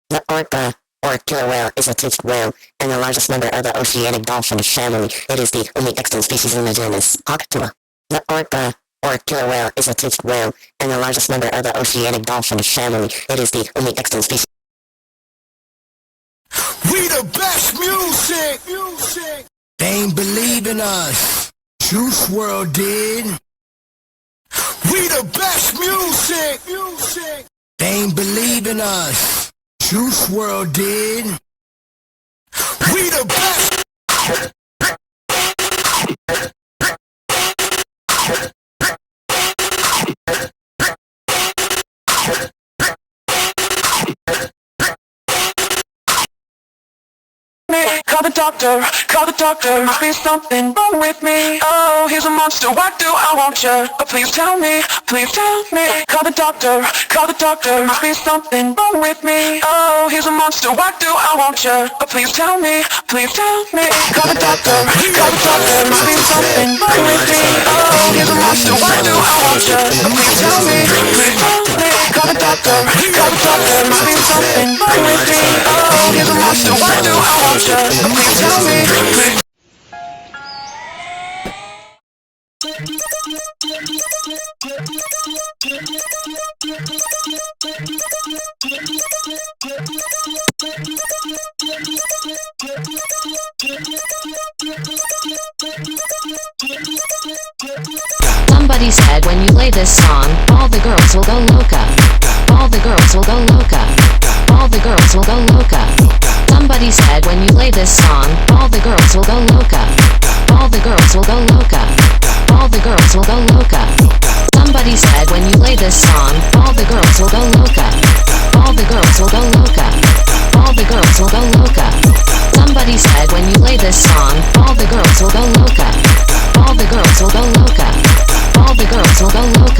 The orca, or killer whale, is a toothed whale, and the largest member of the oceanic dolphin family. It is the only extant species in the genus Octua. The orca, or killer whale, is a toothed whale, and the largest member of the oceanic dolphin family. It is the only extant species. We the best music! They ain't believe in us. Juice WRLD did. We the best music! They ain't believe in us. Juice WRLD did. We the best. Call the doctor, must be something wrong with me. Oh, he's a monster, what do I want you? Oh, please tell me. Call the doctor, must be something wrong with me. Oh, he's a monster, what do I want you? Oh, please tell me. Call the doctor, must be something wrong with me. Oh, he's a monster, what do I want you? Oh, please tell me. Call the doctor, must be something wrong with me. Oh, he's a monster, what do I want you? Oh, please tell me. Somebody said when you play this song, all the girls will go loca. All the girls will go loca. All the girls will go loca. Somebody said when you play this song, all the girls will go loca. All the girls will go loca. All the girls will go loca. Somebody said when you play this song, all the girls will go loca. All the girls will go loca. All the girls will go loca. Somebody said when you play this song, all the girls will go loca. All the girls will go loca. All the girls will go loca.